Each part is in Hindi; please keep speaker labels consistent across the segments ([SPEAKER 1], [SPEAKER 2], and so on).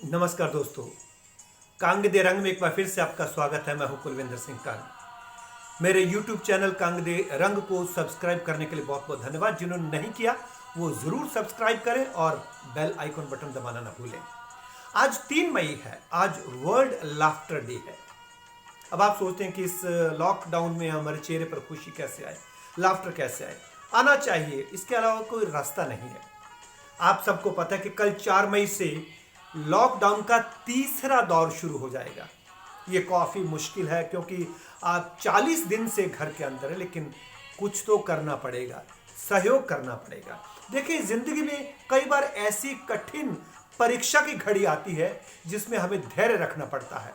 [SPEAKER 1] नमस्कार दोस्तों, कांग दे रंग में एक बार फिर से आपका स्वागत है। मैं हूं कुलविंदर सिंह कांग। मेरे YouTube चैनल कांग दे रंग को सब्सक्राइब करने के लिए बहुत बहुत धन्यवाद। जिन्होंने नहीं किया वो ज़रूर सब्सक्राइब करें और बेल आइकन बटन दबाना ना भूलें। आज 3 मई है, आज वर्ल्ड लाफ्टर डे है। अब आप सोचते हैं कि इस लॉकडाउन में हमारे चेहरे पर खुशी कैसे आए, लाफ्टर कैसे आए। आना चाहिए, इसके अलावा कोई रास्ता नहीं है। आप सबको पता है कि कल 4 मई से लॉकडाउन का तीसरा दौर शुरू हो जाएगा। ये काफ़ी मुश्किल है क्योंकि आप 40 दिन से घर के अंदर है, लेकिन कुछ तो करना पड़ेगा, सहयोग करना पड़ेगा। देखिए, जिंदगी में कई बार ऐसी कठिन परीक्षा की घड़ी आती है जिसमें हमें धैर्य रखना पड़ता है,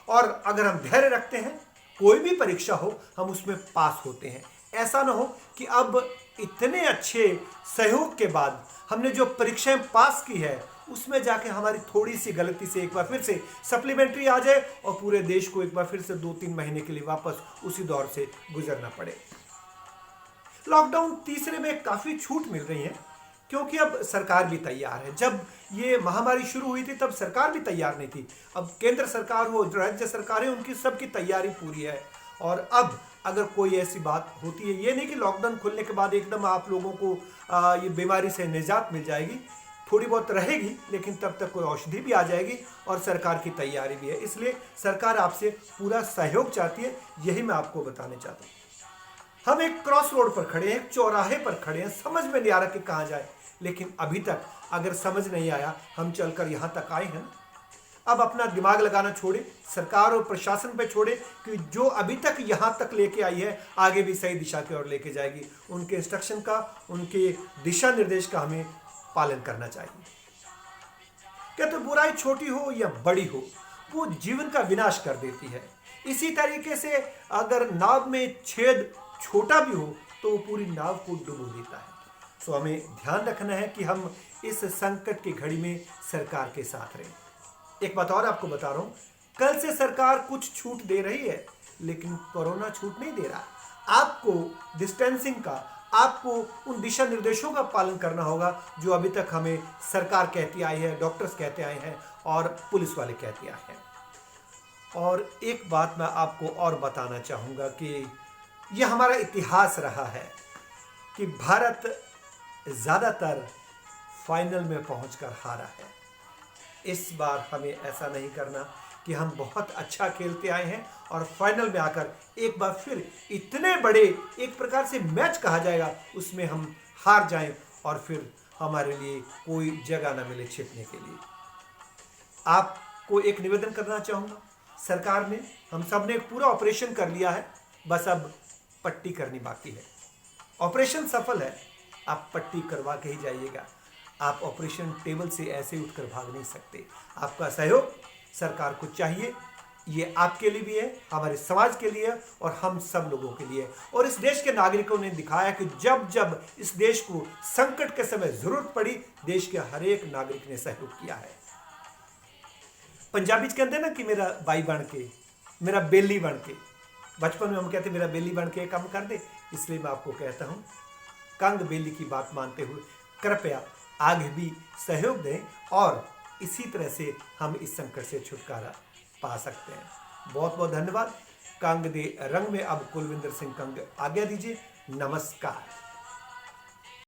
[SPEAKER 1] और अगर हम धैर्य रखते हैं, कोई भी परीक्षा हो, हम उसमें पास होते हैं। ऐसा ना हो कि अब इतने अच्छे सहयोग के बाद हमने जो परीक्षाएं पास की है उसमें जाके हमारी थोड़ी सी गलती से एक बार फिर से सप्लीमेंट्री आ जाए और पूरे देश को एक बार फिर से 2-3 महीने के लिए वापस उसी दौर से गुजरना पड़े। लॉकडाउन तीसरे में काफ़ी छूट मिल रही है क्योंकि अब सरकार भी तैयार है। जब ये महामारी शुरू हुई थी तब सरकार भी तैयार नहीं थी। अब केंद्र सरकार हो, राज्य सरकार है, उनकी सबकी तैयारी पूरी है। और अब अगर कोई ऐसी बात होती है, ये नहीं कि लॉकडाउन खुलने के बाद एकदम आप लोगों को ये बीमारी से निजात मिल जाएगी, थोड़ी बहुत रहेगी, लेकिन तब तक कोई औषधि भी आ जाएगी और सरकार की तैयारी भी है। इसलिए सरकार आपसे पूरा सहयोग चाहती है, यही मैं आपको बताने चाहता हूँ। हम एक क्रॉस रोड पर खड़े हैं, एक चौराहे पर खड़े हैं, समझ में नहीं आ रहा कि कहाँ जाए, लेकिन अभी तक अगर समझ नहीं आया, हम चलकर यहाँ तक आए हैं। अब अपना दिमाग लगाना छोड़े, सरकार और प्रशासन पे छोड़े कि जो अभी तक यहाँ तक लेके आई है आगे भी सही दिशा की ओर लेके जाएगी। उनके इंस्ट्रक्शन का, उनके दिशा निर्देश का हमें पालन करना चाहिए। क्या तो बुराई छोटी हो या बड़ी हो, वो जीवन का विनाश कर देती है। इसी तरीके से अगर नाव में छेद छोटा भी हो तो वो पूरी नाव को डुबो देता है। सो हमें ध्यान रखना है कि हम इस संकट की घड़ी में सरकार के साथ रहें। एक बात और आपको बता रहा हूं, कल से सरकार कुछ छूट दे रही है, लेकिन कोरोना छूट नहीं दे रहा। आपको डिस्टेंसिंग का, आपको उन दिशा निर्देशों का पालन करना होगा जो अभी तक हमें सरकार कहती आई है, डॉक्टर्स कहते आए हैं और पुलिस वाले कहते आए हैं। और एक बात मैं आपको और बताना चाहूँगा कि यह हमारा इतिहास रहा है कि भारत ज़्यादातर फाइनल में पहुंचकर हारा है। इस बार हमें ऐसा नहीं करना कि हम बहुत अच्छा खेलते आए हैं और फाइनल में आकर एक बार फिर इतने बड़े एक प्रकार से मैच कहा जाएगा उसमें हम हार जाएं और फिर हमारे लिए कोई जगह ना मिले छिपने के लिए। आपको एक निवेदन करना चाहूँगा, सरकार ने, हम सब ने एक पूरा ऑपरेशन कर लिया है, बस अब पट्टी करनी बाकी है। ऑपरेशन सफल है, आप पट्टी करवा के ही जाइएगा। आप ऑपरेशन टेबल से ऐसे उठकर भाग नहीं सकते। आपका सहयोग सरकार को चाहिए। ये आपके लिए भी है, हमारे समाज के लिए और हम सब लोगों के लिए। और इस देश के नागरिकों ने दिखाया कि जब जब इस देश को संकट के समय जरूरत पड़ी, देश के हर एक नागरिक ने सहयोग किया है। पंजाबी कहते हैं ना कि मेरा बाई बन के, मेरा बेली बन के। बचपन में हम कहते मेरा बेली बन के काम कर दे, इसलिए मैं आपको कहता हूँ, कंग बेली की बात मानते हुए कृपया आगे भी सहयोग दें और इसी तरह से हम इस संकट से छुटकारा पा सकते हैं। बहुत बहुत धन्यवाद। कांग दे रंग में अब कुलविंदर सिंह कंग आज्ञा दीजिए। नमस्कार।